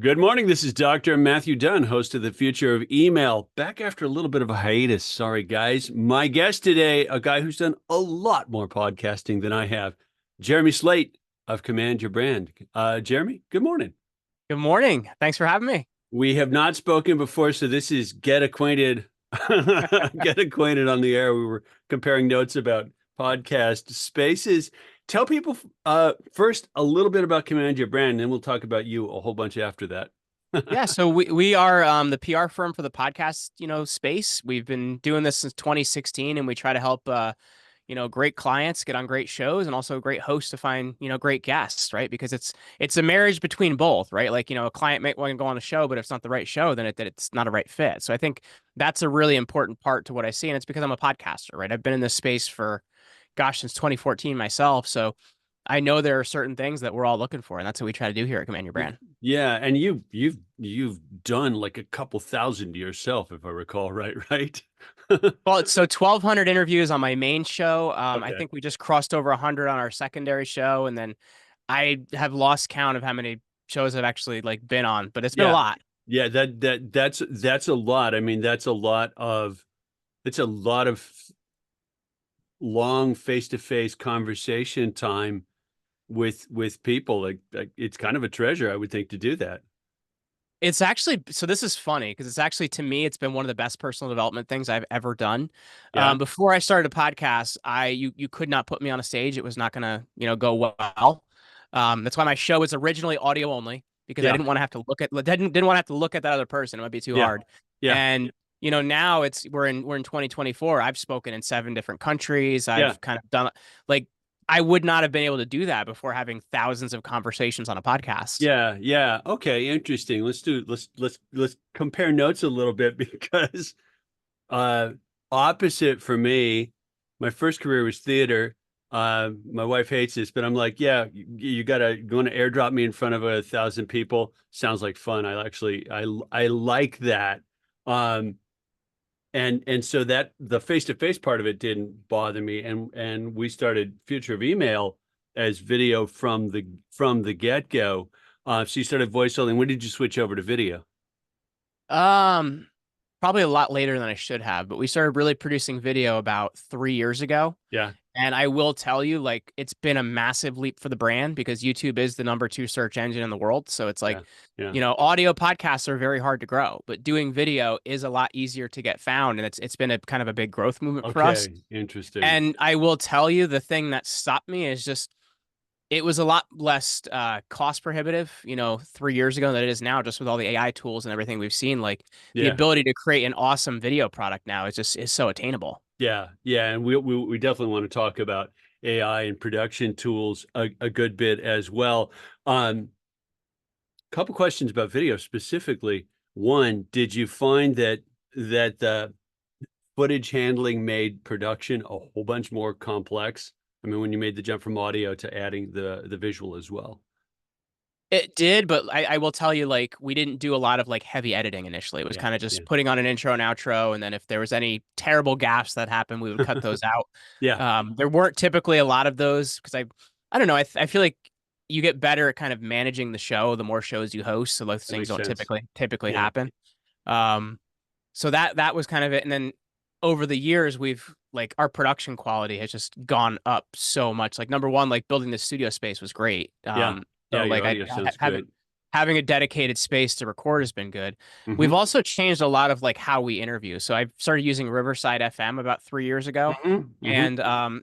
Good morning. This is Dr. Matthew Dunn, host of The Future of Email. Back after a little bit of a hiatus. Sorry, guys. My guest today, a guy who's done a lot more podcasting than I have, Jeremy Slate of Command Your Brand. Jeremy, good morning. Good morning. Thanks for having me. We have not spoken before, so this is get acquainted, get acquainted on the air. We were comparing notes about podcast spaces. Tell people first a little bit about Command Your Brand, and then we'll talk about you a whole bunch after that. Yeah, so we are the PR firm for the podcast, space. We've been doing this since 2016, and we try to help great clients get on great shows and also great hosts to find, great guests, right? Because it's a marriage between both, right? Like, a client might want to go on a show, but if it's not the right show, then it's not a right fit. So I think that's a really important part to what I see, and it's because I'm a podcaster, right? I've been in this space for since 2014 myself. So I know there are certain things that we're all looking for, and that's what we try to do here at Command Your Brand. Yeah, and you've done like a couple thousand yourself, if I recall right? Well, so 1,200 interviews on my main show. I Okay. think we just crossed over 100 on our secondary show, and then I have lost count of how many shows I've actually been on, but it's been a Yeah. lot. Yeah, that's a lot. I mean, it's a lot of long face-to-face conversation time with people. Like it's kind of a treasure, I would think, to do that. It's actually, so this is funny because it's actually, to me, it's been one of the best personal development things I've ever done. Yeah. Before I started a podcast, you could not put me on a stage. It was not gonna, go well. That's why my show was originally audio only, because I Yeah. didn't want to have to didn't want to have to look at that other person. It might be too Yeah. hard. Yeah. And now we're in 2024. I've spoken in 7 different countries. Yeah. I've kind of done, like, I would not have been able to do that before having thousands of conversations on a podcast. Yeah, yeah. Okay, interesting. Let's compare notes a little bit because uh opposite for me, my first career was theater. My wife hates this, but I'm like, yeah, you gotta going to airdrop me in front of 1,000 people. Sounds like fun. I like that. Um, and so that the face-to-face part of it didn't bother me, and we started Future of Email as video from the get-go. So you started voice only. When did you switch over to video? Um, Probably a lot later than I should have, but we started really producing video about 3 years ago. Yeah, And I will tell you, it's been a massive leap for the brand because YouTube is the #2 search engine in the world. So it's yeah, yeah. audio podcasts are very hard to grow, but doing video is a lot easier to get found. And it's been a kind of a big growth movement for us. Okay, interesting. And I will tell you, the thing that stopped me is just it was a lot less cost prohibitive, 3 years ago than it is now, just with all the AI tools and everything we've seen. Like, the Yeah, ability to create an awesome video product now is so attainable. yeah, yeah. And we definitely want to talk about AI and production tools a good bit as well. Couple questions about video specifically. One, did you find that the footage handling made production a whole bunch more complex? I mean, when you made the jump from audio to adding the visual as well. It did, but I will tell you, we didn't do a lot of heavy editing initially. It was Yeah, kind of yeah, just putting on an intro and outro, and then if there was any terrible gaffes that happened, we would cut those out. yeah. There weren't typically a lot of those because I don't know. I feel like you get better at kind of managing the show the more shows you host, so those That things makes don't sense. typically Yeah, happen. So that was kind of it, and then over the years we've our production quality has just gone up so much. Like, number one, building the studio space was great. yeah, yeah. So Your I audio sounds having good. having a dedicated space to record has been good. We've Hmm. also changed a lot of how we interview. So I started using Riverside FM about 3 years ago, Hmm. Hmm. and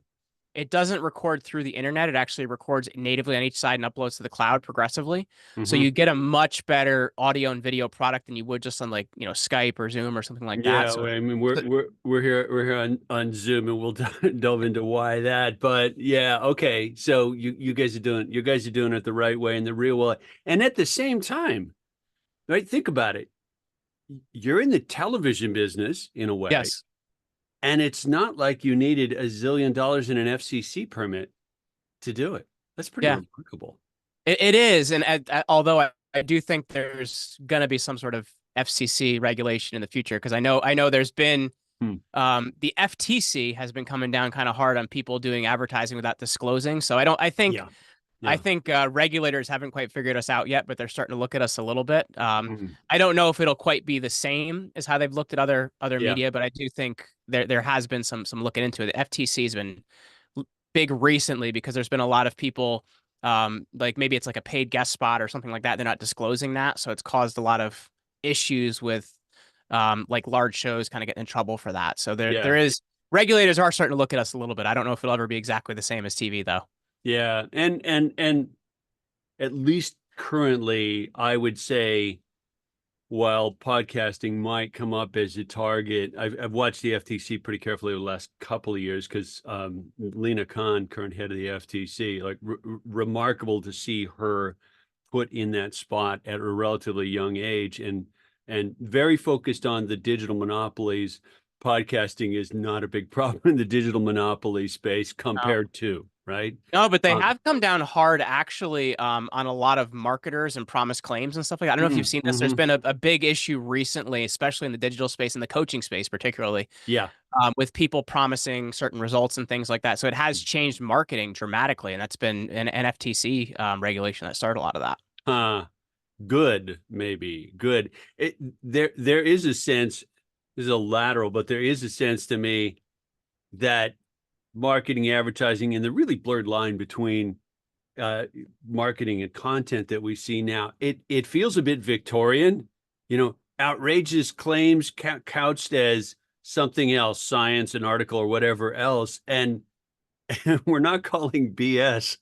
it doesn't record through the internet. It actually records natively on each side and uploads to the cloud progressively. So Hmm. you get a much better audio and video product than you would just on Skype or Zoom or something like that. Yeah, So, well, I mean, so we're here on Zoom, and we'll delve into why that. But yeah, okay. So you guys are doing it the right way and the real way, and at the same time, right? Think about it. You're in the television business in a way, yes, and it's not like you needed $1 zillion in an FCC permit to do it. That's pretty yeah, remarkable. it is. And although I do think there's going to be some sort of FCC regulation in the future, because I know there's been Hmm. the FTC has been coming down kind of hard on people doing advertising without disclosing. So I think Yeah. I Yeah. think regulators haven't quite figured us out yet, but they're starting to look at us a little bit. Mhm. I don't know if it'll quite be the same as how they've looked at other Yeah. media, but I do think there has been some looking into it. The FTC has been big recently because there's been a lot of people, like maybe it's like a paid guest spot or something like that. They're not disclosing that, so it's caused a lot of issues with like large shows kind of getting in trouble for that. So there Yeah. is regulators are starting to look at us a little bit. I don't know if it'll ever be exactly the same as TV though. Yeah. And at least currently, I would say, while podcasting might come up as a target, I've watched the FTC pretty carefully over the last couple of years because Lena Khan, current head of the FTC, like remarkable to see her put in that spot at a relatively young age, and very focused on the digital monopolies. Podcasting is not a big problem in the digital monopoly space compared to, right? No, but they Um, have come down hard actually on a lot of marketers and promise claims and stuff like that. I don't know if you've seen this. There's mhm. been a big issue recently, especially in the digital space and the coaching space, particularly Yeah. with people promising certain results and things like that. So it has changed marketing dramatically, and that's been an FTC regulation that started a lot of that. Uh, good, maybe good. There is a sense, this is a lateral, but there is a sense to me that marketing, advertising, and the really blurred line between uh, marketing and content that we see now, it feels a bit Victorian, outrageous claims couched as something else, science, an article, or whatever else, and we're not calling BS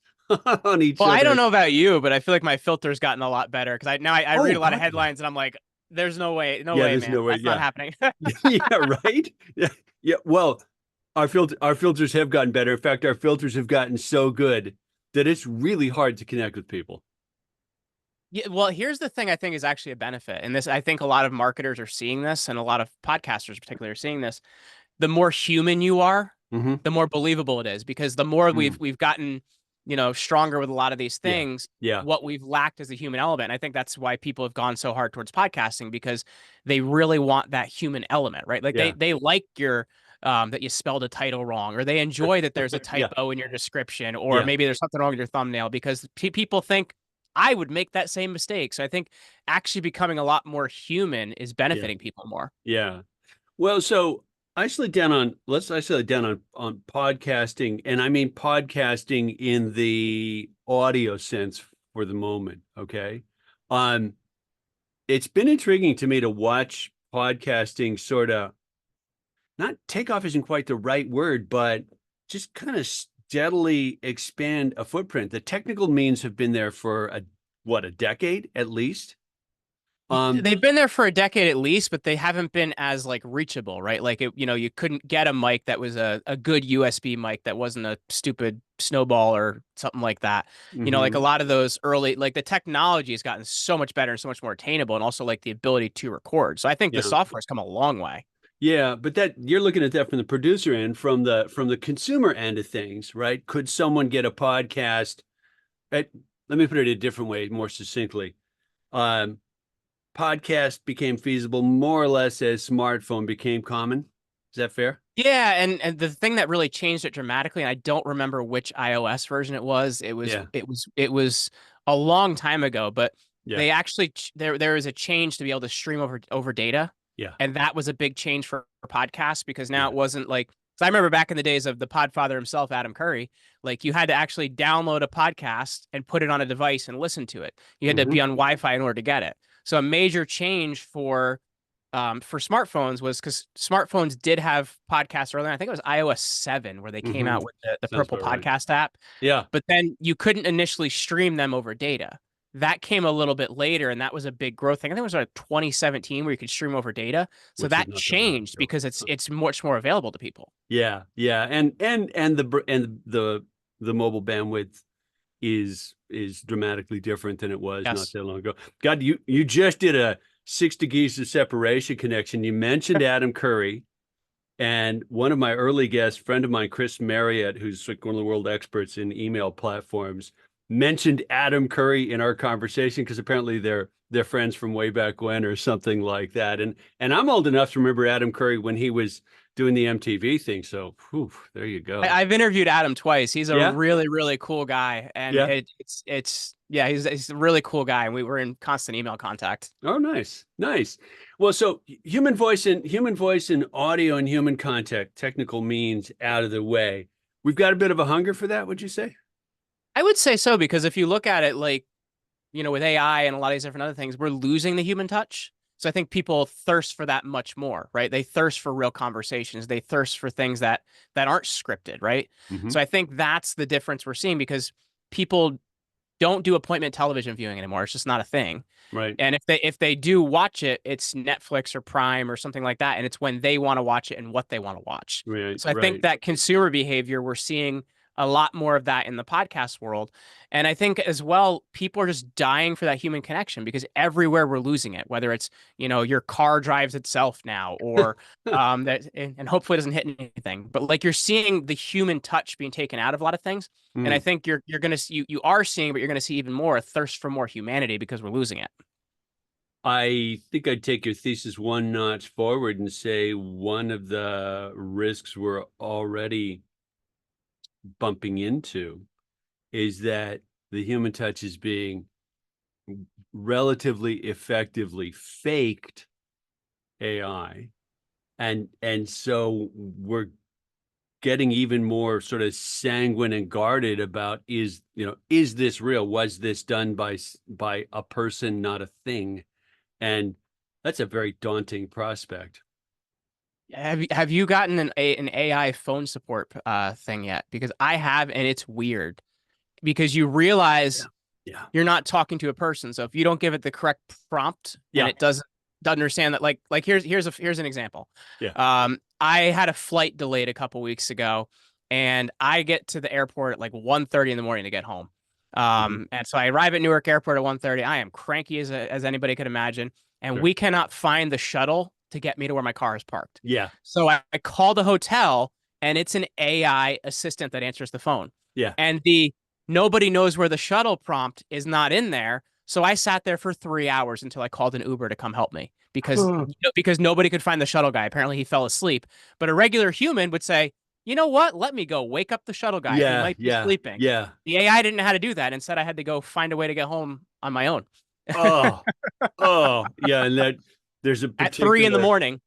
on each Well, I don't other. know about you, but I feel like my filter's gotten a lot better because I read Oh a lot of God, yeah, headlines and I'm like, there's no way, no yeah. way, There's man, no way. that's not Yeah, happening. yeah, right. Yeah, yeah. Well, our filters have gotten better. In fact, our filters have gotten so good that it's really hard to connect with people. Yeah, well, here's the thing I think is actually a benefit. And this, I think a lot of marketers are seeing this, and a lot of podcasters, particularly, are seeing this. The more human you are, Hmm. the more believable it is because the more Mm. we've gotten, stronger with a lot of these Yeah, things, yeah, what we've lacked is the human element. And I think that's why people have gone so hard towards podcasting because they really want that human element, right? Like yeah, they like your that you spelled a title wrong, or they enjoy that there's a yeah, typo in your description, or yeah, maybe there's something wrong with your thumbnail because people think I would make that same mistake. So I think actually becoming a lot more human is yeah, benefiting people more. yeah. Well, so let's isolate down on podcasting, and I mean podcasting in the audio sense for the moment. Okay. Um, it's been intriguing to me to watch podcasting sort of not take off isn't quite the right word, but just kind of steadily expand a footprint. The technical means have been there for a decade at least. Um, They've been there for a decade at least, but they haven't been as like reachable, right? Like you couldn't get a mic that was a good USB mic that wasn't a stupid snowball or something like that. Like a mhm. lot of those early, like the technology has gotten so much better and so much more attainable, and also like the ability to record. So I think the Yeah. software's come a long way. Yeah, but that you're looking at that from the producer end, from the consumer end of things, right? Could someone get a podcast at, let me put it a different way, more succinctly. Um, Podcast became feasible more or less as smartphone became common. Is that fair? Yeah, and the thing that really changed it dramatically, and I don't remember which iOS version it was. Yeah, It was a long time ago, but yeah, they actually there is a change to be able to stream over data, yeah, and that was a big change for podcasts because now yeah. it wasn't like. So I remember back in the days of the Podfather himself, Adam Curry, like you had to actually download a podcast and put it on a device and listen to it. You had to Hmm. be on Wi-Fi in order to get it. So a major change for smartphones was because smartphones did have podcasts earlier. I think it was iOS 7 where they came Hmm. out with the Sounds Purple about right. Podcast app, Yeah, but then you couldn't initially stream them over data. That came a little bit later, and that was a big growth thing. I think it was like 2017 where you could stream over data. So which is that not that long changed ago. because it's much more available to people. Yeah, yeah, and the mobile bandwidth is dramatically different than it was not Yes. that long ago. God, you just did a 6 degrees of separation connection. You mentioned Adam Curry, and one of my early guests, friend of mine, Chris Marriott, who's like one of the world experts in email platforms, mentioned Adam Curry in our conversation because apparently they're friends from way back when or something like that. And I'm old enough to remember Adam Curry when he was doing the MTV thing. So, whew, there you go. I've interviewed Adam twice. He's a Yeah. really, really cool guy, and Yeah. it's yeah, he's a really cool guy, and we were in constant email contact. Oh, nice, nice. Well, so human voice and audio and human contact, technical means out of the way. We've got a bit of a hunger for that, would you say? I would say so because if you look at it, like with AI and a lot of these different other things, we're losing the human touch. So I think people thirst for that much more, right? They thirst for real conversations. They thirst for things that aren't scripted, right? Hmm. So I think that's the difference we're seeing because people don't do appointment television viewing anymore. It's just not a thing. Right, And if they do watch it, it's Netflix or Prime or something like that, and it's when they want to watch it and what they want to watch. right, So I think right. that consumer behavior, we're seeing a lot more of that in the podcast world. And I think as well, people are just dying for that human connection because everywhere we're losing it, whether it's, your car drives itself now or that and hopefully it doesn't hit anything. But like you're seeing the human touch being taken out of a lot of things. And I Mm. think you're gonna see you are seeing, but you're gonna see even more a thirst for more humanity because we're losing it. I think I'd take your thesis one notch forward and say one of the risks we're already bumping into is that the human touch is being relatively effectively faked AI. And so we're getting even more sort of sanguine and guarded about is this real? Was this done by a person, not a thing? And that's a very daunting prospect. Have you gotten an AI phone support thing yet? Because I have, and it's weird because you Yeah. realize Yeah. you're not talking to a person. So if you don't give it the correct prompt and Yeah. it doesn't understand that, like here's an example. Yeah. I had a flight delayed a couple weeks ago, and I get to the airport at like 1:30 in the morning to get home. Mhm. And so I arrive at Newark Airport at 1:30. I am cranky as anybody could imagine, and Sure. we cannot find the shuttle to get me to where my car is parked. Yeah. So I call the hotel, and it's an AI assistant that answers the phone. Yeah. And the nobody knows where the shuttle prompt is not in there. So I sat there for 3 hours until I called an Uber to come help me because nobody could find the shuttle guy. Apparently he fell asleep. But a regular human would say, you know what? Let me go wake up the shuttle guy. He Yeah. might be Yeah. sleeping. Yeah. The AI didn't know how to do that. Instead, I had to go find a way to get home on my own Oh, oh, yeah. And that there's a at 3 in the morning.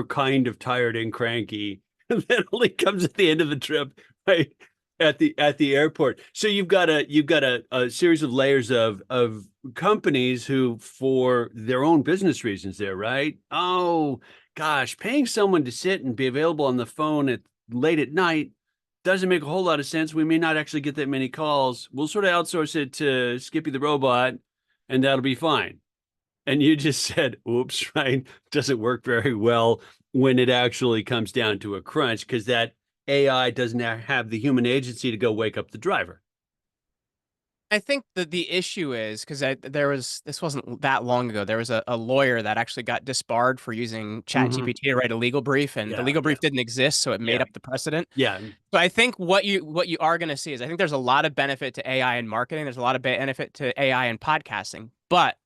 kind of tired and cranky that only comes at the end of the trip, right? At the airport. So you've got a series of layers of companies who, for their own business reasons, there, right? Oh gosh, paying someone to sit and be available on the phone at late at night doesn't make a whole lot of sense. We may not actually get that many calls. We'll sort of outsource it to Skippy the robot, and that'll be fine. And you just said, oops, right? Doesn't work very well when it actually comes down to a crunch because that AI doesn't have the human agency to go wake up the driver. I think that the issue is because this wasn't that long ago. There was a lawyer that actually got disbarred for using Hmm. ChatGPT to write a legal brief, and the Yeah, legal yeah, brief didn't exist, so it made yeah, up the precedent. yeah. So I think what you are going to see is I think there's a lot of benefit to AI in marketing. There's a lot of benefit to AI in podcasting, but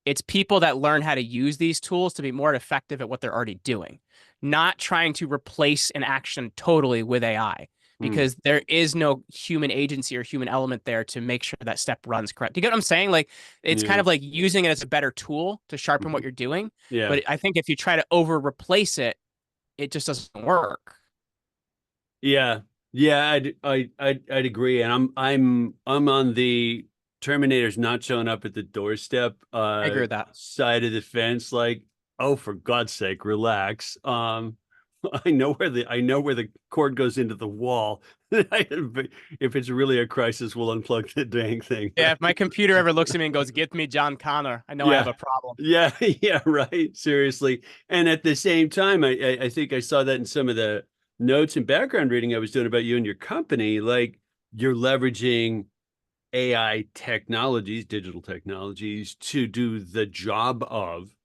it's people that learn how to use these tools to be more effective at what they're already doing, not trying to replace an action totally with AI Mm, because there is no human agency or human element there to make sure that step runs correct. You get what I'm saying? Like it's kind yeah, of like using it as a better tool to sharpen what mhm, you're doing. yeah, But I think if you try to over replace it, it just doesn't work. yeah, yeah. I'd agree, and I'm on the Terminator's not showing up at the doorstep I agree with that. side of the fence. Like, oh, for God's sake, relax. I know where the cord goes into the wall. If it's really a crisis, we'll unplug the dang thing, Yeah, if my right? computer ever looks at me and goes, "Give me John Connor," I know I have Yeah. a problem. Yeah, yeah, right. Seriously. And at the same time, I think I saw that in some of the notes and background reading I was doing about you and your company. Like you're leveraging AI technologies, digital technologies, to do the job of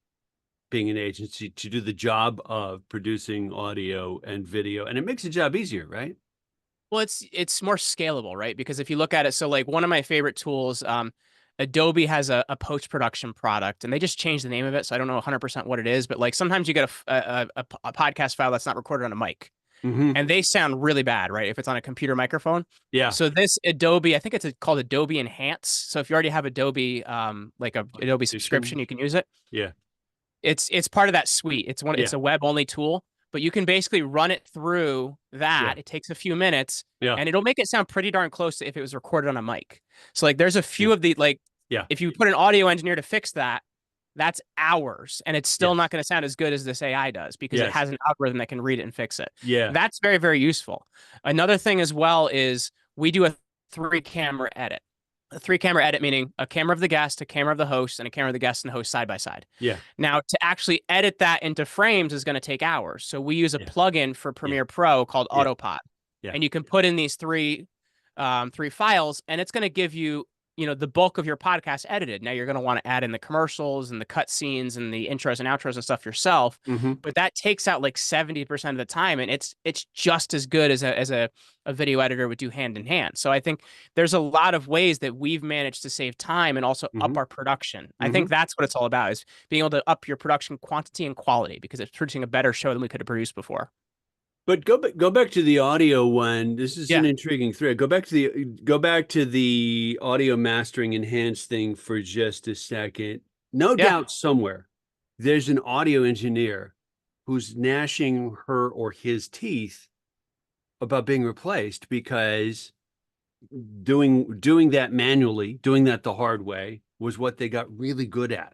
being an agency, to do the job of producing audio and video. And it makes the job easier, right? Well, it's more scalable, right? Because if you look at it, so like one of my favorite tools, Adobe has a post-production product, and they just changed the name of it, so I don't know 100% what it is. But like sometimes you get a podcast file that's not recorded on a mic, Hmm. and they sound really bad, right? If it's on a computer microphone. Yeah. So this Adobe, I think it's called Adobe Enhance. So if you already have Adobe, like a Adobe subscription, Audition. you can use it. Yeah. It's part of that suite. It's Yeah. a web only tool, but you can basically run it through Yeah. that. It takes a few minutes, Yeah. and it'll make it sound pretty darn close to if it was recorded on a mic. So like there's a Yeah. few of the like Yeah. if you put an audio engineer to fix that, that's hours, and it's still not Yes. going to sound as good as this AI does because it Yes. has an algorithm that can read it and fix it. Yeah. That's very, very useful. Another thing as well is we do a three-camera edit. A three-camera edit meaning a camera of the guest, a camera of the host, and a camera of the guest and the host side by side. Yeah. Now, to actually edit that into frames is going to take hours. So we use a Yeah. plugin for Yeah. Premiere Pro called Yeah. Autopod, Yeah. and you can put in these three files, and it's going to give you, the bulk of your podcast edited. Now you're going to want to add in the commercials and the cut scenes and the intros and outros and stuff yourself, Hmm. but that takes out like 70% of the time, and it's just as good as a video editor would do hand in hand. So I think there's a lot of ways that we've managed to save time and also Hmm. up our production. I Hmm. think that's what it's all about, is being able to up your production quantity and quality, because it's producing a better show than we could have produced before. But go back to the audio one. This is an Yeah. intriguing thread. Go back to the audio mastering enhanced thing for just a second. No Yeah. doubt somewhere there's an audio engineer who's gnashing her or his teeth about being replaced because doing that manually, doing that the hard way was what they got really good at.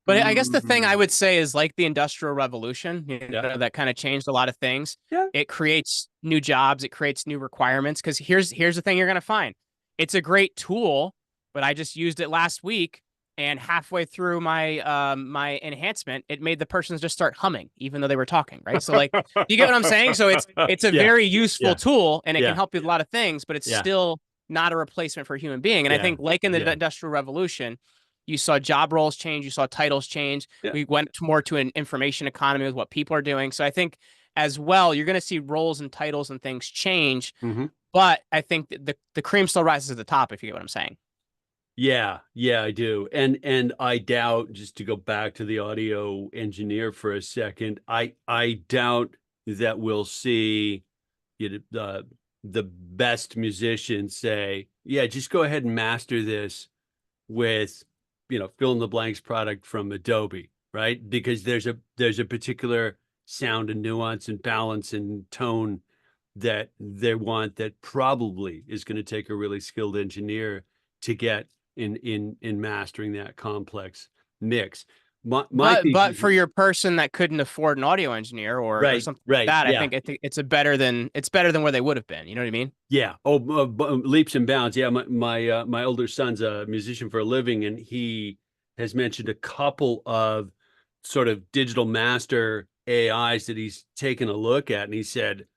But I guess the thing I Mm. would say is like the Industrial Revolution, Yeah. that kind of changed a lot of things. Yeah. It creates new jobs, it creates new requirements. Because here's the thing you're gonna find. It's a great tool, but I just used it last week, and halfway through my enhancement, it made the person just start humming, even though they were talking, right? So like, you get what I'm saying? So it's a Yeah. very useful Yeah. tool, and it Yeah. can help you with a lot of things, but it's Yeah. still not a replacement for a human being. And I Yeah. think like in the Yeah. Industrial Revolution, you saw job roles change, you saw titles change. Yeah. We went more to an information economy with what people are doing. So I think as well, you're going to see roles and titles and things change. Hmm. But I think the cream still rises to the top, if you get what I'm saying. Yeah, I do. And I doubt, just to go back to the audio engineer for a second, I doubt that we'll see the best musicians say, yeah, just go ahead and master this with, fill in the blanks product from Adobe, right? Because there's a particular sound and nuance and balance and tone that they want that probably is going to take a really skilled engineer to get in mastering that complex mix. My But thesis, for your person that couldn't afford an audio engineer or right, something like right, that, yeah, I think it's better than where they would have been. You know what I mean? yeah. Oh, leaps and bounds. Yeah, my older son's a musician for a living, and he has mentioned a couple of sort of digital master AIs that he's taken a look at, and he said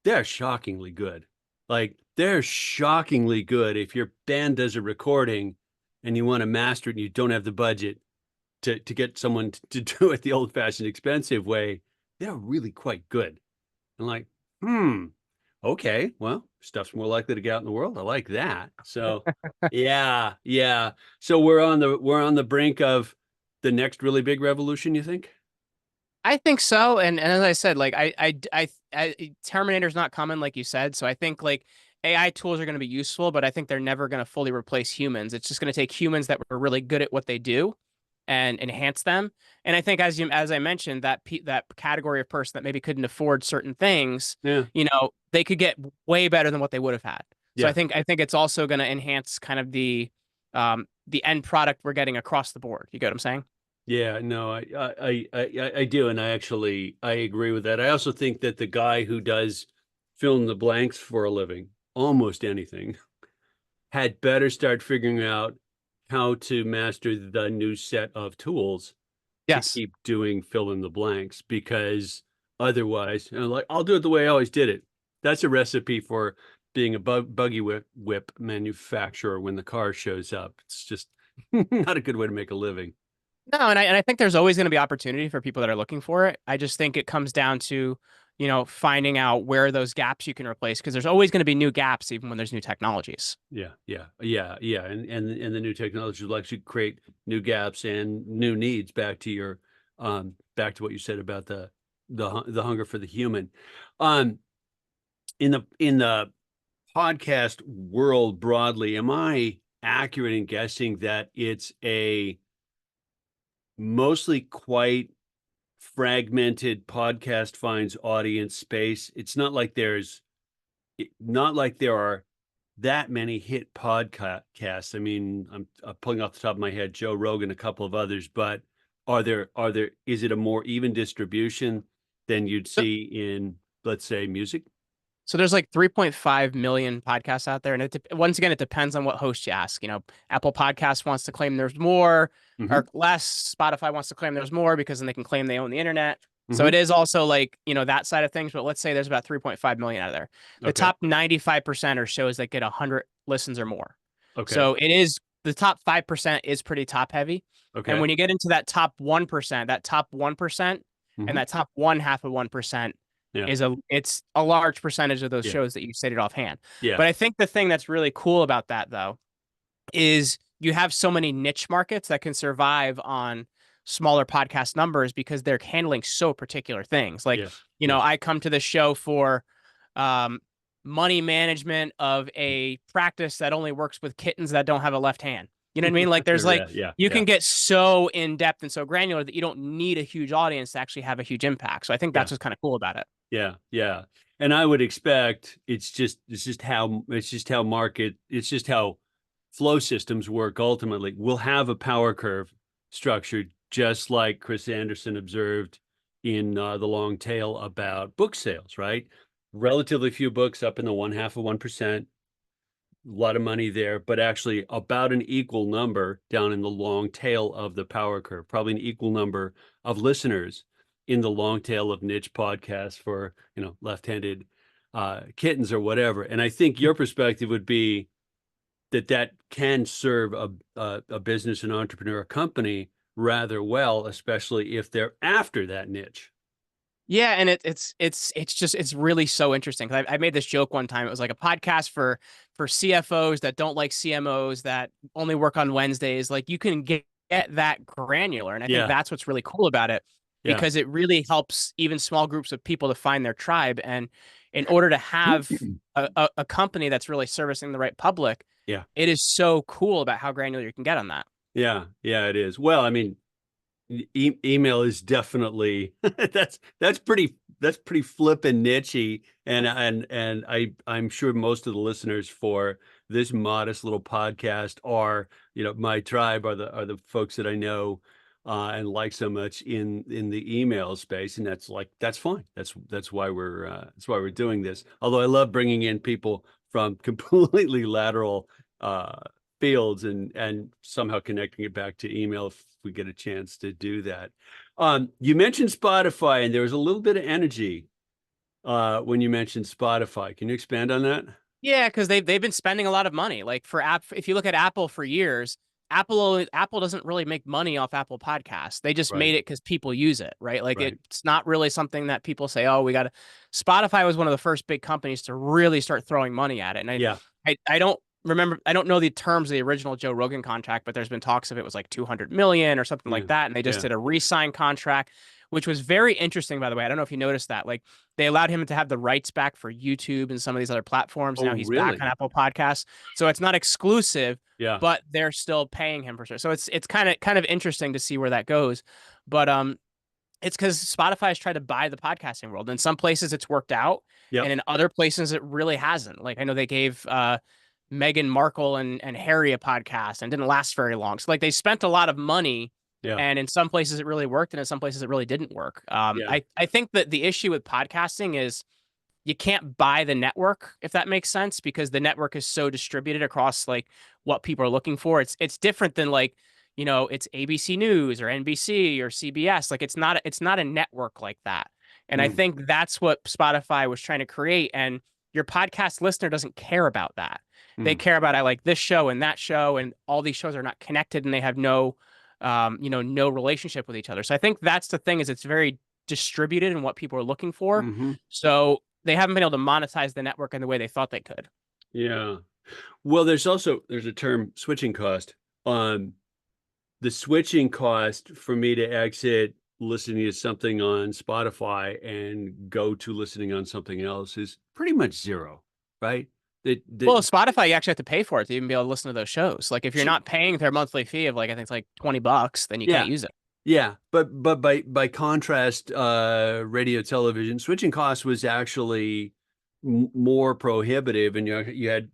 they're shockingly good. Like they're shockingly good. If your band does a recording and you want to master it and you don't have the budget to get someone to do it the old-fashioned expensive way, they're really quite good. And like, okay, well, stuff's more likely to get out in the world. I like that. So yeah. So we're on the brink of the next really big revolution, you think? I think so. And as I said, like Terminator's not coming, like you said. So I think like AI tools are going to be useful, but I think they're never going to fully replace humans. It's just going to take humans that were really good at what they do and enhance them. And I think as I mentioned, that category of person that maybe couldn't afford certain things, Yeah. they could get way better than what they would have had. So Yeah. I think it's also going to enhance kind of the end product we're getting across the board. You get what I'm saying? Yeah, no, I do, and I agree with that. I also think that the guy who does fill in the blanks for a living, almost anything, had better start figuring out how to master the new set of tools to Yes. keep doing fill in the blanks, because otherwise, like I'll do it the way I always did it. That's a recipe for being a buggy whip manufacturer when the car shows up. It's just not a good way to make a living. No, and I think there's always going to be opportunity for people that are looking for it. I just think it comes down to, finding out where those gaps you can replace, because there's always going to be new gaps even when there's new technologies. Yeah. And the new technology will actually create new gaps and new needs. Back to what you said about the hunger for the human. Um, in the podcast world broadly, am I accurate in guessing that it's a mostly quite fragmented podcast finds audience space? It's not like there are that many hit podcasts. I mean, I'm pulling off the top of my head Joe Rogan, a couple of others, but is it a more even distribution than you'd see in, let's say, music? So there's like 3.5 million podcasts out there, and once again, it depends on what host you ask. Apple Podcasts wants to claim there's more, Mm-hmm. or less. Spotify wants to claim there's more because then they can claim they own the internet. So Mm-hmm. it is also like, that side of things. But let's say there's about 3.5 million out of there. The Okay. top 95% are shows that get 100 listens or more. Okay. So the top 5% is pretty top heavy. Okay. And when you get into that top 1%, Mm-hmm. and that top one half of 1%, Yeah. it's a large percentage of those Yeah. shows that you stated offhand. Yeah. But I think the thing that's really cool about that, though, is you have so many niche markets that can survive on smaller podcast numbers because they're handling so particular things. Like, Yeah. I come to the show for money management of a practice that only works with kittens that don't have a left hand. You know what I mean? Like, there's you can get so in depth and so granular that you don't need a huge audience to actually have a huge impact. So I think that's what's kind of cool about it. Yeah. And I would expect it's just how flow systems work ultimately. We'll have a power curve structured just like Chris Anderson observed in The Long Tail about book sales, right? Relatively few books up in the 0.5%. A lot of money there, but actually about an equal number down in the long tail of the power curve, probably an equal number of listeners in the long tail of niche podcasts for, left-handed kittens or whatever. And I think your perspective would be that can serve a business, an entrepreneur, a company rather well, especially if they're after that niche. Yeah, and it's really so interesting. I made this joke one time. It was like a podcast for CFOs that don't like CMOs that only work on Wednesdays. Like, you can get that granular, and I think that's what's really cool about it, because it really helps even small groups of people to find their tribe. And in order to have a company that's really servicing the right public, it is so cool about how granular you can get on that. Yeah, it is. Well, I mean, email is definitely that's pretty flip and nichey, and I'm sure most of the listeners for this modest little podcast are, my tribe are the folks that I know and like so much in the email space, and that's fine. That's why we're doing this. Although I love bringing in people from completely lateral fields and somehow connecting it back to email if we get a chance to do that. You mentioned Spotify, and there was a little bit of energy when you mentioned Spotify. Can you expand on that? Yeah, because they've been spending a lot of money. Like, if you look at Apple for years, Apple doesn't really make money off Apple Podcasts. They just made it because people use it, right? Like, it's not really something that people say, oh, we got to. Spotify was one of the first big companies to really start throwing money at it. And I don't remember, I don't know the terms of the original Joe Rogan contract, but there's been talks of it was like 200 million or something like that. And they just did a re-sign contract, which was very interesting, by the way. I don't know if you noticed that. Like, they allowed him to have the rights back for YouTube and some of these other platforms. Now he's back on Apple Podcasts. So it's not exclusive, but they're still paying him for sure. So it's kind of interesting to see where that goes. But it's because Spotify has tried to buy the podcasting world. In some places it's worked out, and in other places it really hasn't. Like, I know they gave Meghan Markle and Harry a podcast and didn't last very long. So, like, they spent a lot of money. And in some places it really worked, and in some places it really didn't work. I think that the issue with podcasting is you can't buy the network, if that makes sense, because the network is so distributed across like what people are looking for. It's different than like, it's ABC News or NBC or CBS. Like, it's not a network like that. And I think that's what Spotify was trying to create. And your podcast listener doesn't care about that. They care about, I like this show and that show, and all these shows are not connected and they have no relationship with each other. So I think that's the thing, is it's very distributed and what people are looking for. Hmm. So they haven't been able to monetize the network in the way they thought they could. Yeah. Well, there's a term, switching cost. Um, the switching cost for me to exit listening to something on Spotify and go to listening on something else is pretty much zero, right? Well, The Spotify, you actually have to pay for it to even be able to listen to those shows. Like if you're not paying their monthly fee of like, I think it's like $20, then you can't yeah, use it. yeah, but by contrast, radio television switching cost was actually more prohibitive, and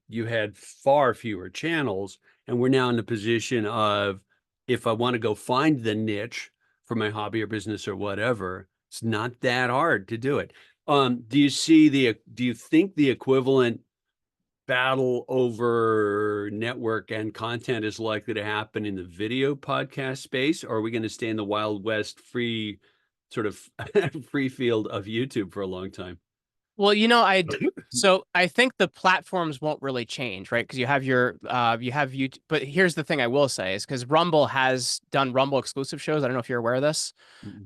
you had far fewer channels, and we're now in the position of if I want to go find the niche for my hobby or business or whatever, it's not that hard to do it. Do you think the equivalent battle over network and content is likely to happen in the video podcast space, or are we going to stay in the Wild West free sort of free field of YouTube for a long time? Well, so I think the platforms won't really change, right? Because you have you. But here's the thing I will say is because Rumble has done Rumble exclusive shows. I don't know if you're aware of this.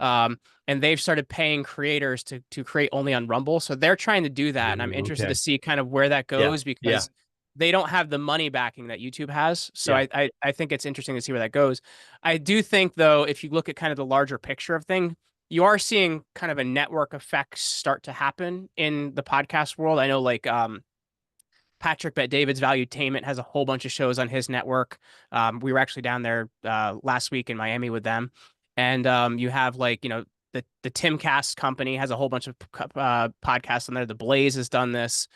Um, and they've started paying creators to create only on Rumble. So they're trying to do that, and I'm interested to Okay. see kind of where that Yeah. goes Yeah. because they don't have the money backing that YouTube has. So Yeah. I think it's interesting to see where that goes. I do think though, if you look at kind of the larger picture of things, you are seeing kind of a network effect start to happen in the podcast world. I know like Patrick Bet David's Valuetainment has a whole bunch of shows on his network. We were actually down there last week in Miami with them. And you have like, the Timcast company has a whole bunch of podcasts on there. The Blaze has done this.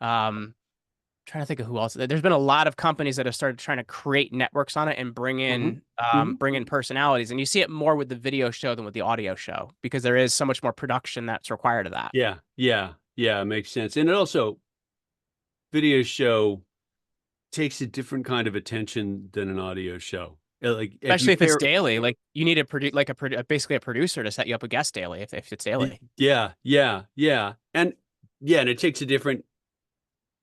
Trying to think of who else. There's been a lot of companies that have started trying to create networks on it and Hmm. Hmm. bring in personalities. And you see it more with the video show than with the audio show because there is so much more production that's required of that. Yeah. Yeah. Yeah. It makes sense. And it also, video show takes a different kind of attention than an audio show. Like if you Especially if it's pair, daily. Like you need a basically a producer to set you up a guest daily if it's daily. yeah, yeah, yeah. And yeah, and it takes a different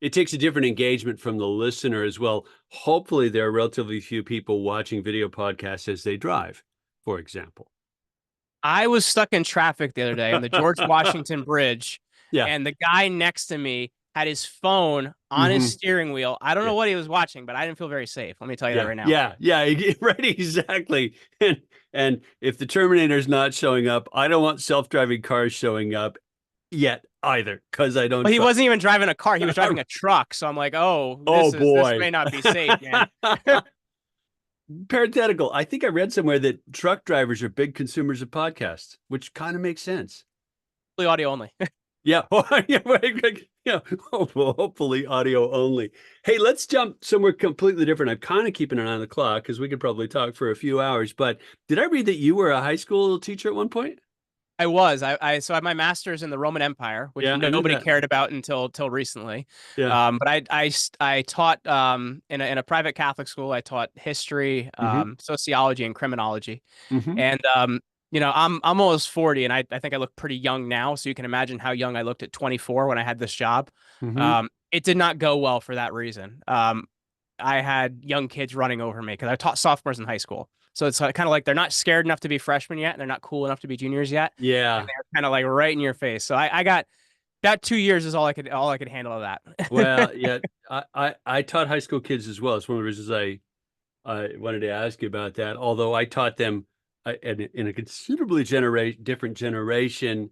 engagement from the listener as well. Hopefully there are relatively few people watching video podcasts as they drive, for example. I was stuck in traffic the other day on the George Washington Bridge, Yeah. and the guy next to me had his phone on his Hmm. steering wheel. I don't Yeah. know what he was watching, but I didn't feel very safe. Let me tell you that Yeah. right now. Yeah. Yeah. Right. Exactly. And if the Terminator's not showing up, I don't want self-driving cars showing up yet either, because I don't Well, he trust. wasn't even driving a car. He was driving a truck. So I'm like, oh, Oh this boy. may not be safe, man. Parenthetical. I think I read somewhere that truck drivers are big consumers of podcasts, which kind of makes sense. Audio only. Yeah. Yeah. Yeah. Well, hopefully audio only. Hey, let's jump somewhere completely different. I'm kind of keeping an eye on the clock because we could probably talk for a few hours. But did I read that you were a high school teacher at one point? I was. So I have my master's in the Roman Empire, which Yeah, I knew nobody that. cared about until recently. Yeah. But I taught in a private Catholic school. I taught history, Hmm. sociology, and criminology. Hmm. And I'm almost 40, and I think I look pretty young now. So you can imagine how young I looked at 24 when I had this job. Hmm. It did not go well for that reason. I had young kids running over me because I taught sophomores in high school. So it's kind of like they're not scared enough to be freshmen yet, and they're not cool enough to be juniors yet, and Yeah. they're kind of like right in your face. So I got that 2 years is all I could handle of that. Well, yeah. I taught high school kids as well. It's one of the reasons I wanted to ask you about that. Although I taught them in a considerably different generation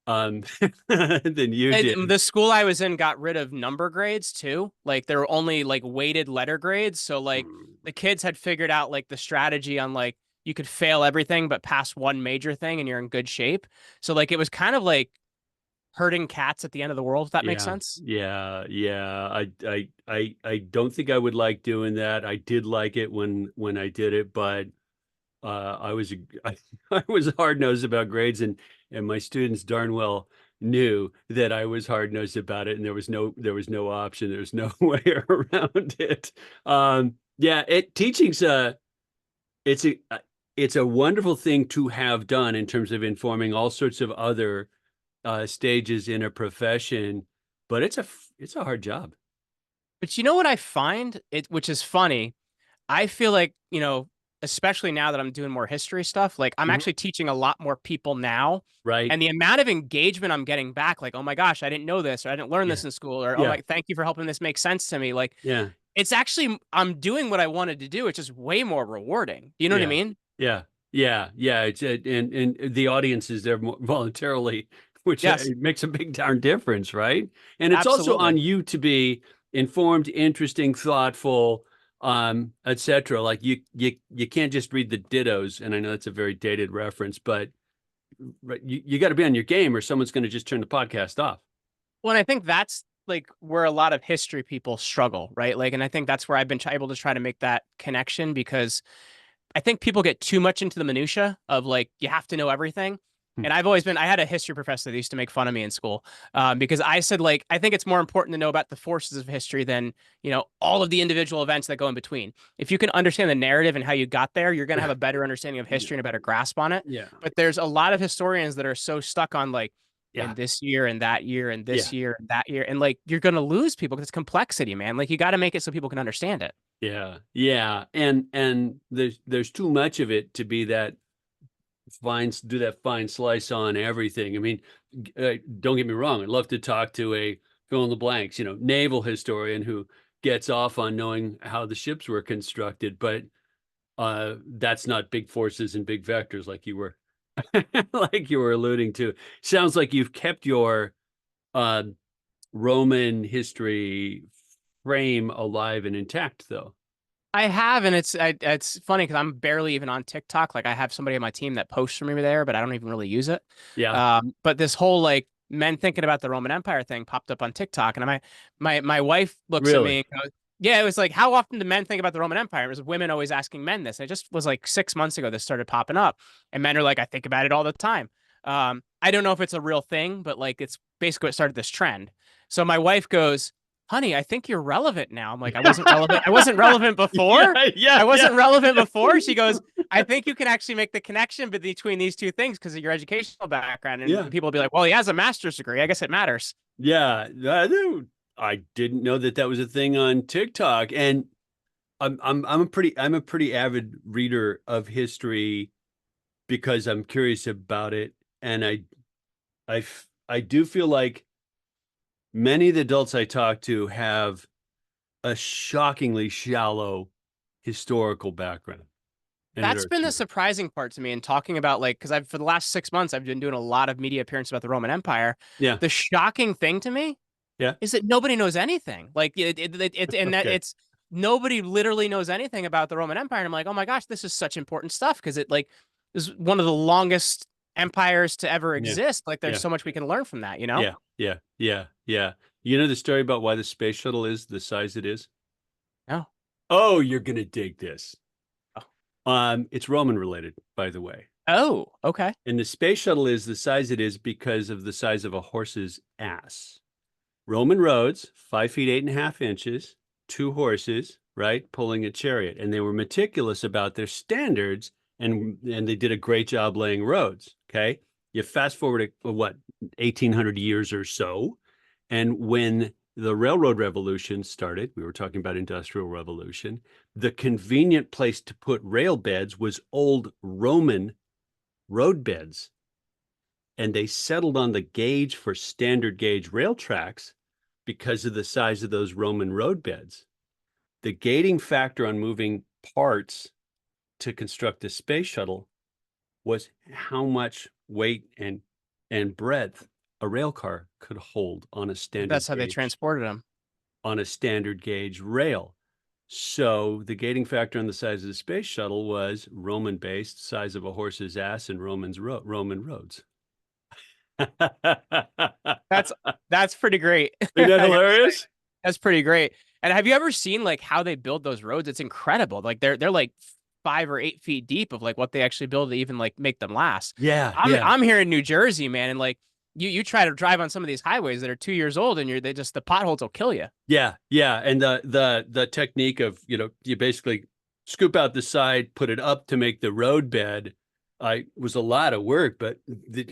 um, than you And did. the school I was in got rid of number grades too. Like there were only like weighted letter grades. So like Mm. the kids had figured out like the strategy on like you could fail everything but pass one major thing and you're in good shape. So like it was kind of like herding cats at the end of the world, if that makes Yeah, sense. yeah, yeah. I don't think I would like doing that. I did like it when I did it, but I was I was hard nosed about grades, and my students darn well knew that I was hard nosed about it, and there was no option. There's no way around it. Yeah, teaching's it's a it's a wonderful thing to have done in terms of informing all sorts of other stages in a profession, but it's a hard job. But you know what I find it, which is funny. I feel like, especially now that I'm doing more history stuff, like I'm Mhm. actually teaching a lot more people now. Right. And the amount of engagement I'm getting back, like, oh my gosh, I didn't know this, or I didn't learn Yeah. this in school, or oh Yeah. my, thank you for helping this make sense to me. Like, Yeah. it's actually, I'm doing what I wanted to do. It's just way more rewarding. Do you know what I Yeah. mean? Yeah. Yeah. Yeah. It's and the audience is there voluntarily, which Yes, it makes a big darn difference, right? And it's also on absolutely. you to be informed, interesting, thoughtful, etc. Like you can't just read the dittos, and I know that's a very dated reference, but right, you got to be on your game, or someone's going to just turn the podcast off. Well, and I think that's like where a lot of history people struggle, right? Like, and I think that's where I've been able to try to make that connection because I think people get too much into the minutia of like you have to know everything. Hmm. And I've always been I had a history professor that used to make fun of me in school because I said like I think it's more important to know about the forces of history than all of the individual events that go in between. If you can understand the narrative and how you got there, you're going to have a better understanding of Yeah. history and a better grasp on it. Yeah. But there's a lot of historians that are so stuck on like Yeah. in this year and that year and Yeah. this year and that year and like you're going to lose people because it's complexity, man. Like you got to make it so people can understand it. Yeah, yeah, and there's too much of it to be that do that fine slice on everything. I mean, don't get me wrong. I'd love to talk to a fill in the blanks, naval historian who gets off on knowing how the ships were constructed, but that's not big forces and big vectors like you were like you were alluding to. Sounds like you've kept your uh, Roman history frame alive and intact, though. I have, and it's funny because I'm barely even on TikTok. Like I have somebody on my team that posts for me there, but I don't even really use it. Yeah, But this whole like men thinking about the Roman Empire thing popped up on TikTok, and my wife looks at really. me and goes, "Yeah, it was like how often do men think about the Roman Empire?" It was women always asking men this. It just was like 6 months ago this started popping up, and men are like, "I think about it all the time." I don't know if it's a real thing, but like it's basically what started this trend. So my wife goes, honey, I think you're relevant now. I'm like, I wasn't relevant. I wasn't relevant before. Yeah, yeah, I yeah, wasn't relevant before. She goes, I think you can actually make the connection between these two things because of your educational background. yeah, And people will be like, well, he has a master's degree. I guess it matters. yeah. I didn't know that that was a thing on TikTok, and I'm a pretty avid reader of history because I'm curious about it, and I do feel like many of the adults I talk to have a shockingly shallow historical background, and it That's irks been the me. surprising part to me in talking about like, because I've for the last 6 months, I've been doing a lot of media appearances about the Roman Empire. Yeah, The shocking thing to me yeah. is that nobody knows anything. Like and that Okay. it's nobody literally knows anything about the Roman Empire. And I'm like, oh my gosh, this is such important stuff because it like is one of the longest empires to ever Yeah, exist. Like there's yeah, so much we can learn from that, you know? yeah, yeah, yeah, yeah. You know the story about why the space shuttle is the size it is? No. Oh, you're gonna dig this. Oh, It's Roman related, by the way. oh, okay. And the space shuttle is the size it is because of the size of a horse's ass. Roman roads, 5 feet 8.5 inches, two horses, right, pulling a chariot. And they were meticulous about their standards and they did a great job laying roads. Okay. You fast forward to what, 1800 years or so. And when the railroad revolution started, we were talking about industrial revolution, the convenient place to put rail beds was old Roman road beds. And they settled on the gauge for standard gauge rail tracks because of the size of those Roman road beds. The gating factor on moving parts to construct a space shuttle was how much weight and breadth a rail car could hold That's how they transported them. on a standard gauge rail. So the gating factor on the size of the space shuttle was Roman based, size of a horse's ass, and Roman roads. That's that's pretty great. Isn't that I gotta say, hilarious? that's pretty great. And have you ever seen like how they build those roads? It's incredible. Like they're like 5 or 8 feet deep of like what they actually build to even like make them last. Yeah, I'm yeah, I'm here in New Jersey, man, and like you try to drive on some of these highways that are 2 years old and they just the potholes will kill you. yeah, yeah. And the technique of, you basically scoop out the side, put it up to make the road bed, was a lot of work, but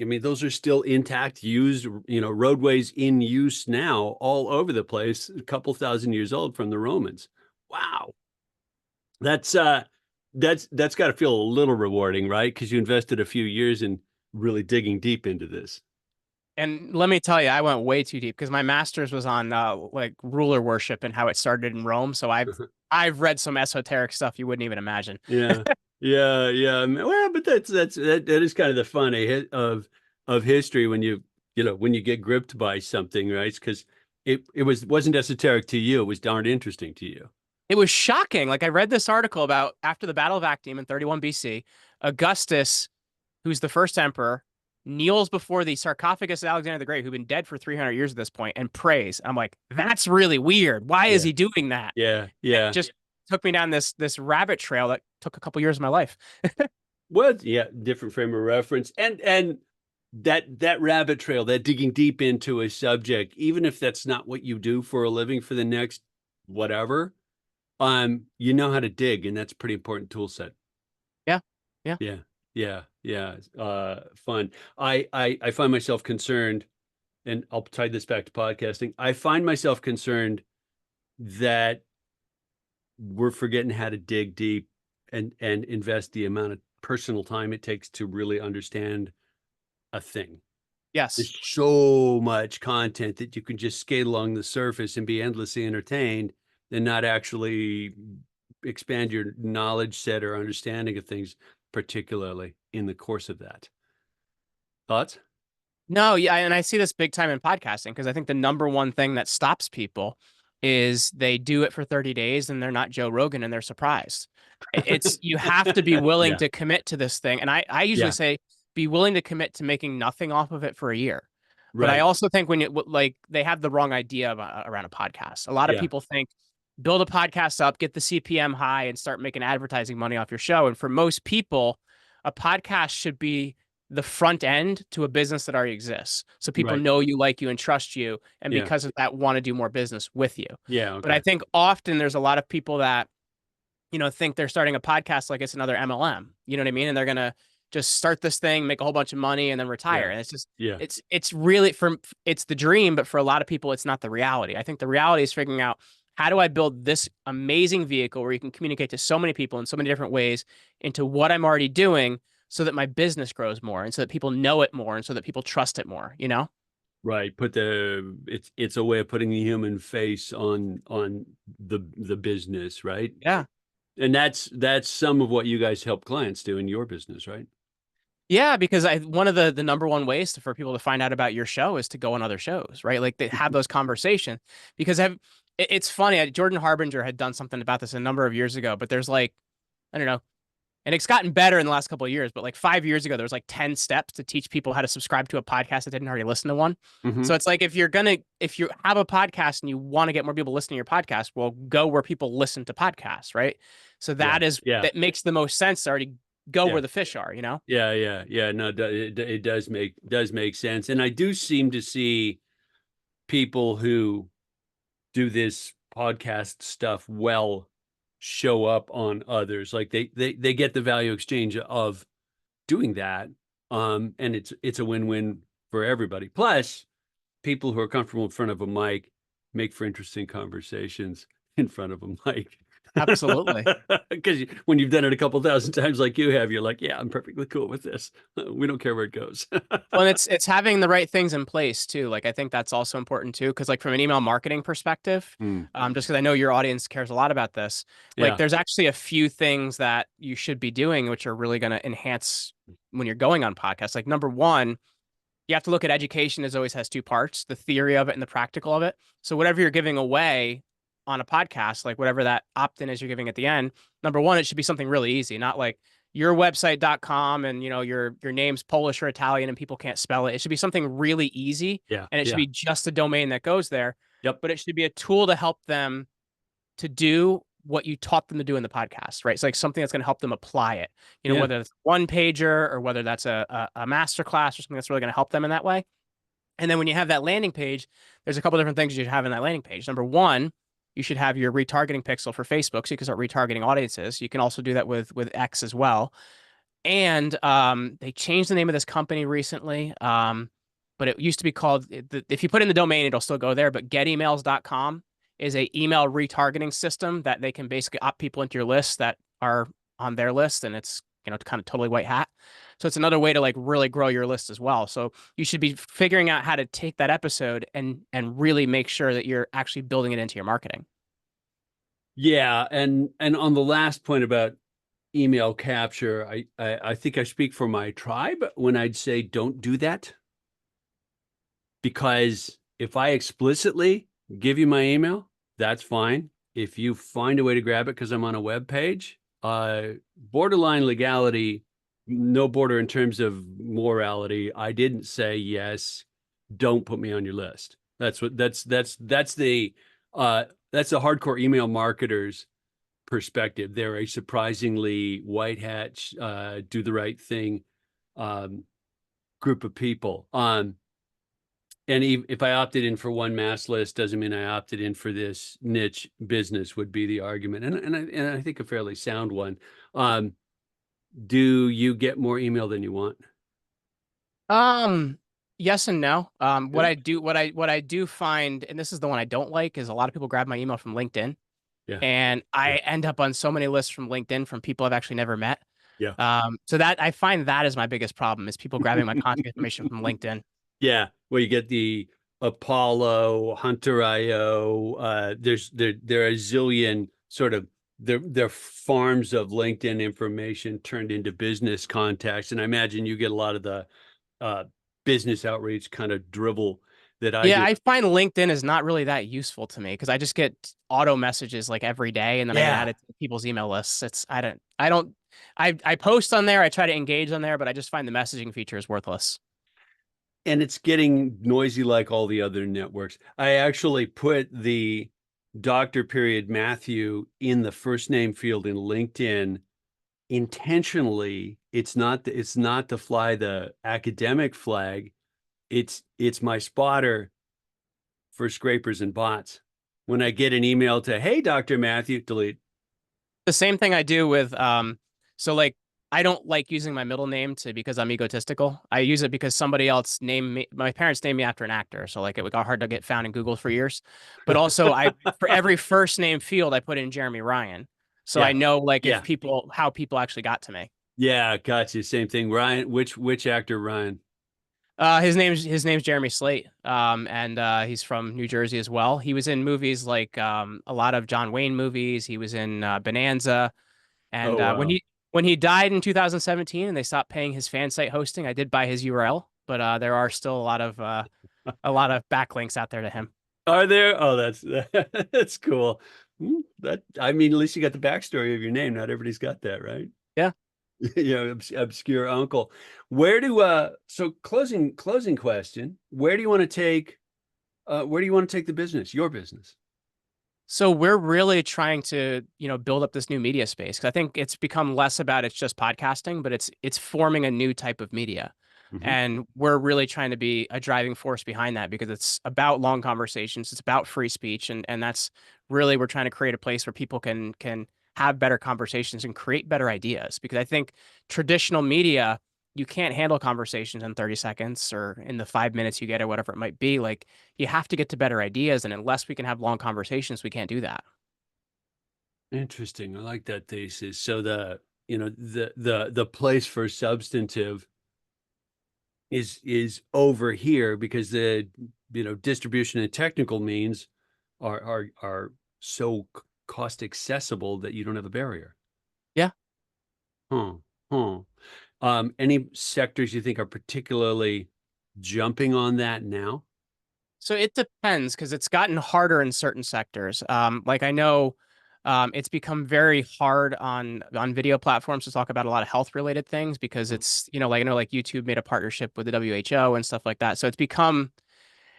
I mean, those are still intact, used, roadways in use now all over the place, a couple thousand years old from the Romans. Wow. That's that's got to feel a little rewarding, right? Because you invested a few years in really digging deep into this. And let me tell you, I went way too deep because my master's was on like ruler worship and how it started in Rome. So I've read some esoteric stuff you wouldn't even imagine. Yeah, yeah. Well, but that is kind of the fun of history when when you get gripped by something, right? Because wasn't esoteric to you; it was darn interesting to you. It was shocking. Like I read this article about after the Battle of Actium in 31 BC, Augustus, who's the first emperor, kneels before the sarcophagus of Alexander the Great, who'd been dead for 300 years at this point, and prays. I'm like, that's really weird. Why is Yeah, he doing that? yeah, It yeah. just took me down this rabbit trail that took a couple years of my life. Well, yeah, different frame of reference, and that rabbit trail, that digging deep into a subject, even if that's not what you do for a living for the next whatever, you know how to dig, and that's a pretty important tool set. Yeah. Yeah. Yeah, yeah. Fun. I find myself concerned, and I'll tie this back to podcasting. I find myself concerned that we're forgetting how to dig deep and invest the amount of personal time it takes to really understand a thing. Yes. There's so much content that you can just skate along the surface and be endlessly entertained and not actually expand your knowledge set or understanding of things, particularly in the course of that. Thoughts? No, yeah, and I see this big time in podcasting because I think the number one thing that stops people is they do it for 30 days and they're not Joe Rogan and they're surprised. It's you have to be willing Yeah, to commit to this thing. And I usually yeah, say be willing to commit to making nothing off of it for a year. But I right. also think when you like they have the wrong idea about, around a podcast. A lot of Yeah, people think build a podcast up, get the CPM high, and start making advertising money off your show. And for most people, a podcast should be the front end to a business that already exists. So people right. know you, like you, and trust you. And Yeah, because of that, want to do more business with you. yeah, But I okay. think often there's a lot of people that, think they're starting a podcast like it's another MLM. You know what I mean? And they're going to just start this thing, make a whole bunch of money, and then retire. Yeah, And it's just, yeah, it's really it's the dream, but for a lot of people, it's not the reality. I think the reality is figuring out how do I build this amazing vehicle where you can communicate to so many people in so many different ways into what I'm already doing so that my business grows more and so that people know it more and so that people trust it more, you know? right. It's a way of putting the human face on the business, right? Yeah. And that's some of what you guys help clients do in your business, right? Yeah, because one of the number one ways for people to find out about your show is to go on other shows, right? Like they have those conversations because it's funny. Jordan Harbinger had done something about this a number of years ago, but there's like, I don't know, and it's gotten better in the last couple of years, but like 5 years ago, there was like 10 steps to teach people how to subscribe to a podcast that didn't already listen to one. Hmm. So it's like, if you have a podcast and you want to get more people listening to your podcast, well, go where people listen to podcasts, right? So Yeah, yeah, that makes the most sense to already go yeah. where the fish are, you know? Yeah. No, it does make sense, and I do seem to see people who do this podcast stuff well show up on others. Like they get the value exchange of doing that, and it's a win-win for everybody. Plus, people who are comfortable in front of a mic make for interesting conversations in front of a mic. Absolutely. Because when you've done it a couple thousand times like you have, you're like, yeah, I'm perfectly cool with this. We don't care where it goes. Well, and it's having the right things in place too. Like I think that's also important too, because like from an email marketing perspective, Mm, just because I know your audience cares a lot about this, like yeah, there's actually a few things that you should be doing which are really going to enhance when you're going on podcasts. Like number one, you have to look at education as always has two parts, the theory of it and the practical of it. So whatever you're giving away on a podcast, like whatever that opt-in is you're giving at the end, number one, it should be something really easy, not like yourwebsite.com and your name's Polish or Italian and people can't spell it. It should be something really easy yeah, and it should yeah. be just a domain that goes there, Yep. but it should be a tool to help them to do what you taught them to do in the podcast, right? It's like something that's going to help them apply it, Yeah. whether it's one pager or whether that's a master class or something that's really going to help them in that way. And then when you have that landing page, there's a couple different things you should have in that landing page. Number one, you should have your retargeting pixel for Facebook so you can start retargeting audiences. You can also do that with X as well. And they changed the name of this company recently. But it used to be called, if you put in the domain, it'll still go there. But getemails.com is a email retargeting system that they can basically opt people into your list that are on their list, and it's kind of totally white hat. So it's another way to like really grow your list as well. So you should be figuring out how to take that episode and really make sure that you're actually building it into your marketing. Yeah, and on the last point about email capture, I think I speak for my tribe when I'd say don't do that, because if I explicitly give you my email, that's fine. If you find a way to grab it because I'm on a web page, borderline legality, no border in terms of morality. I didn't say yes, don't put me on your list. That's the hardcore email marketers perspective. They're a surprisingly white hat, do the right thing um, group of people. And if I opted in for one mass list, doesn't mean I opted in for this niche business, would be the argument, and I think a fairly sound one. Um, do you get more email than you want? Um, yes and no. Yeah, What I do find, and this is the one I don't like, is a lot of people grab my email from LinkedIn, yeah, and yeah, I end up on so many lists from LinkedIn from people I've actually never met. yeah. So that I find that is my biggest problem is people grabbing my contact information from LinkedIn. Yeah, where you get the Apollo, Hunter IO. There are a zillion sort of they're farms of LinkedIn information turned into business contacts, and I imagine you get a lot of the uh, business outreach kind of drivel that I Yeah, do. I find LinkedIn is not really that useful to me because I just get auto messages like every day and then I get Yeah, added to people's email lists. I post on there, I try to engage on there, but I just find the messaging feature is worthless. and it's getting noisy like all the other networks. I actually put the Dr. Period Matthew in the first name field in LinkedIn intentionally. It's not to fly the academic flag. It's my spotter for scrapers and bots. When I get an email to, hey, Dr. Matthew, delete. The same thing I do with so like I don't like using my middle name to because I'm egotistical. I use it because somebody else named me my parents named me after an actor. So like it got hard to get found in Google for years. But also I for every first name field I put in Jeremy Ryan. So I Yeah, know like if yeah, people how people actually got to me. yeah, gotcha. Same thing. Ryan, which actor Ryan? His name's Jeremy Slate. And he's from New Jersey as well. He was in movies like a lot of John Wayne movies. He was in Bonanza. And Oh wow. when he died in 2017 and they stopped paying his fan site hosting, I did buy his URL, but there are still a lot of backlinks out there to him. Are there? Oh, that's that's cool. That I mean, at least you got the backstory of your name. Not everybody's got that, right? Yeah. You know, obscure uncle. Where do so closing question, where do you want to take the business, your business? So we're really trying to, build up this new media space because I think it's become less about it's just podcasting, but it's forming a new type of media. Hmm. And we're really trying to be a driving force behind that because it's about long conversations, it's about free speech, and that's really we're trying to create a place where people can have better conversations and create better ideas because I think traditional media you can't handle conversations in 30 seconds or in the 5 minutes you get or whatever it might be. Like you have to get to better ideas. And unless we can have long conversations, we can't do that. Interesting. I like that thesis. So the place for substantive is over here because the distribution and technical means are so cost accessible that you don't have a barrier. Yeah. Huh. Huh. Any sectors you think are particularly jumping on that now? So it depends because it's gotten harder in certain sectors. Like I know it's become very hard on video platforms to talk about a lot of health related things because it's, like I know like YouTube made a partnership with the WHO and stuff like that. So it's become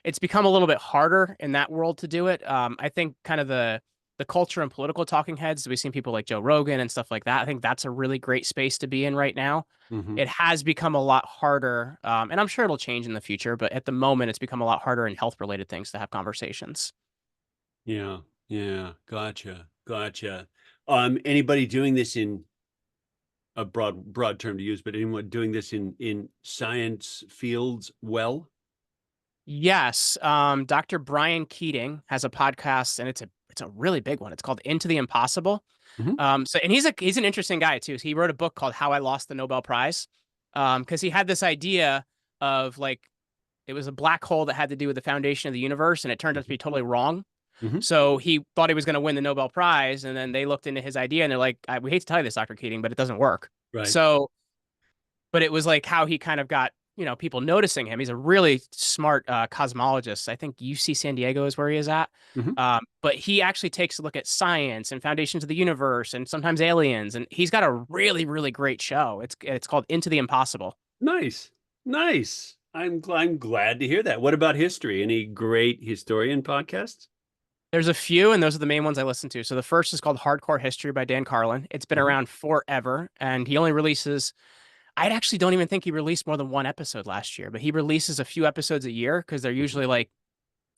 a little bit harder in that world to do it. I think kind of the culture and political talking heads, we've seen people like Joe Rogan and stuff like that. I think that's a really great space to be in right now. Hmm. It has become a lot harder, and I'm sure it'll change in the future, but at the moment, it's become a lot harder in health related things to have conversations. Yeah, yeah, gotcha, gotcha. Anybody doing this in a broad term to use, but anyone doing this in science fields well? Yes, Dr. Brian Keating has a podcast, and it's it's a really big one. It's called Into the Impossible. Mhm. So and he's an interesting guy too. He wrote a book called How I Lost the Nobel Prize. Because he had this idea of like it was a black hole that had to do with the foundation of the universe, and it turned out to be totally wrong. Mhm. So he thought he was going to win the Nobel Prize, and then they looked into his idea, and they're like, "We hate to tell you this, Dr. Keating, but it doesn't work." Right. So, but it was like how he kind of got people noticing him. He's a really smart cosmologist. I think UC San Diego is where he is at. Mhm. But he actually takes a look at science and foundations of the universe, and sometimes aliens. And he's got a really really great show. It's called Into the Impossible. Nice. Nice. I'm glad to hear that. What about history? Any great historian podcasts? There's a few, and those are the main ones I listen to. So the first is called Hardcore History by Dan Carlin. It's been Mhm. around forever, and he only releases. I actually don't even think he released more than one episode last year, but he releases a few episodes a year because they're Mhm. usually like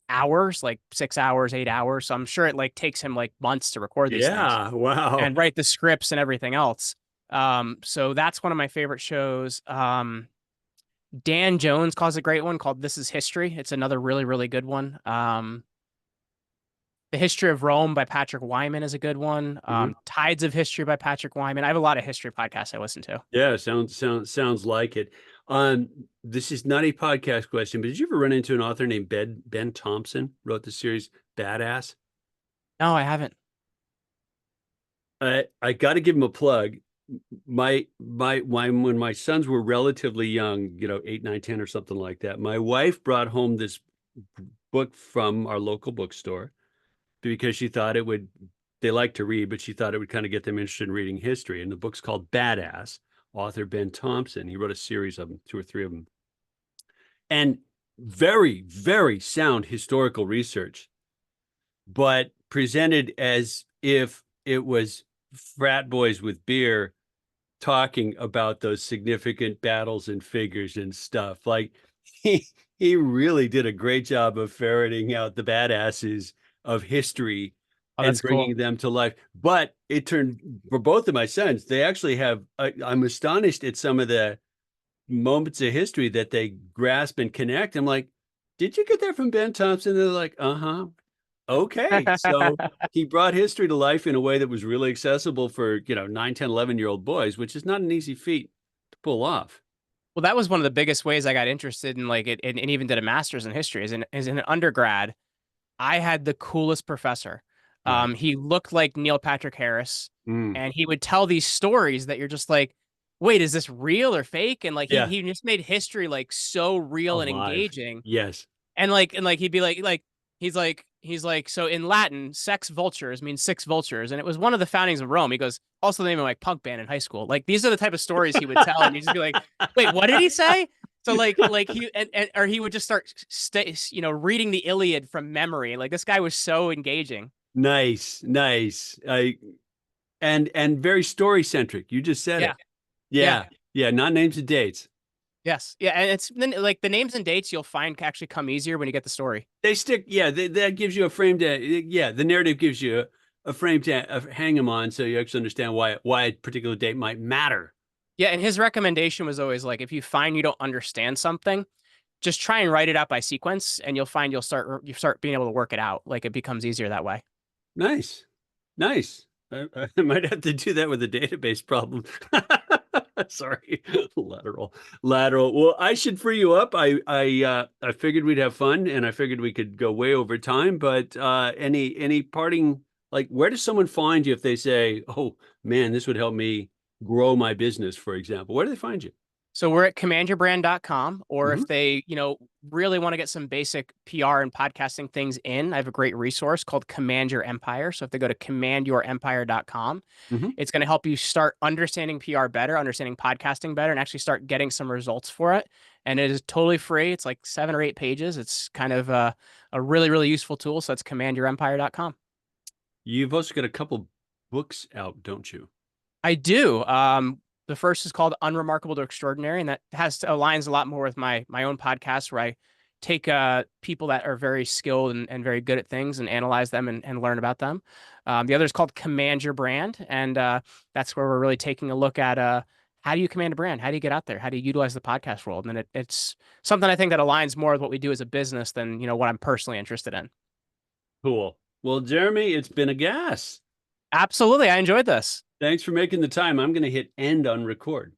hours, like 6 hours, 8 hours. So I'm sure it like takes him like months to record these things Yeah. Wow. and write the scripts and everything else. So that's one of my favorite shows. Dan Jones calls a great one called This Is History. It's another really, really good one. The History of Rome by Patrick Wyman is a good one. Mhm. Tides of History by Patrick Wyman. I have a lot of history podcasts I listen to. Yeah, sounds like it. This is not a podcast question, but did you ever run into an author named Ben Thompson? Wrote the series Badass. No, I haven't. I got to give him a plug. When my sons were relatively young, 8, 9, 10, or something like that, my wife brought home this book from our local bookstore because she thought it would, they like to read, but she thought it would kind of get them interested in reading history. And the book's called Badass, author Ben Thompson. He wrote a series of them, two or three of them, and very, very sound historical research, but presented as if it was frat boys with beer talking about those significant battles and figures and stuff. Like he he really did a great job of ferreting out the badasses of history Oh, and that's cool. bringing them to life. But it turned for both of my sons, they actually have. I'm astonished at some of the moments of history that they grasp and connect. I'm like, did you get that from Ben Thompson? They're like, uh-huh. Okay. So he brought history to life in a way that was really accessible for, 9, 10, 11-year-old boys, which is not an easy feat to pull off. Well, that was one of the biggest ways I got interested in like it and even did a master's in history. As in an undergrad, I had the coolest professor. Right. He looked like Neil Patrick Harris, Mm. and he would tell these stories that you're just like, wait, is this real or fake? And like Yeah. he just made history like so real and Alive. engaging. Yes. And like he'd be like he's like so in Latin, sex vultures means six vultures, and it was one of the foundings of Rome. He goes, also the name of my punk band in high school. Like these are the type of stories he would tell, and you just be like, wait, what did he say? So like he and or he would just start reading the Iliad from memory. Like this guy was so engaging. Nice. Nice. And very story centric. You just said Yeah, it. yeah, Yeah. Yeah. Not names and dates. yes, yeah, and it's then like the names and dates you'll find actually come easier when you get the story. They stick, yeah, that gives you a frame to, yeah, the narrative gives you a frame to hang them on so you actually understand why a particular date might matter. Yeah, and his recommendation was always like, if you find you don't understand something, just try and write it out by sequence, and you'll find you start being able to work it out. Like it becomes easier that way. Nice. Nice. I might have to do that with a database problem. Sorry. Lateral. Well, I should free you up. I figured we'd have fun and I figured we could go way over time, but any parting, like, where does someone find you if they say, "Oh, man, this would help me grow my business," for example? Where do they find you? So we're at commandyourbrand.com, or Mhm. if they, really want to get some basic PR and podcasting things in, I have a great resource called Command Your Empire. So if they go to commandyourempire.com, Mhm. it's going to help you start understanding PR better, understanding podcasting better, and actually start getting some results for it. And it is totally free. It's like 7 or 8 pages. It's kind of a really, really useful tool. So it's commandyourempire.com. You've also got a couple books out, don't you? I do. The first is called Unremarkable to Extraordinary, and that aligns a lot more with my own podcast where I take people that are very skilled and very good at things and analyze them and learn about them. The other is called Command Your Brand, and that's where we're really taking a look at how do you command a brand? How do you get out there? How do you utilize the podcast world? And it's something I think that aligns more with what we do as a business than what I'm personally interested in. Cool. Well, Jeremy, it's been a gas. Absolutely. I enjoyed this. Thanks for making the time. I'm going to hit end on record.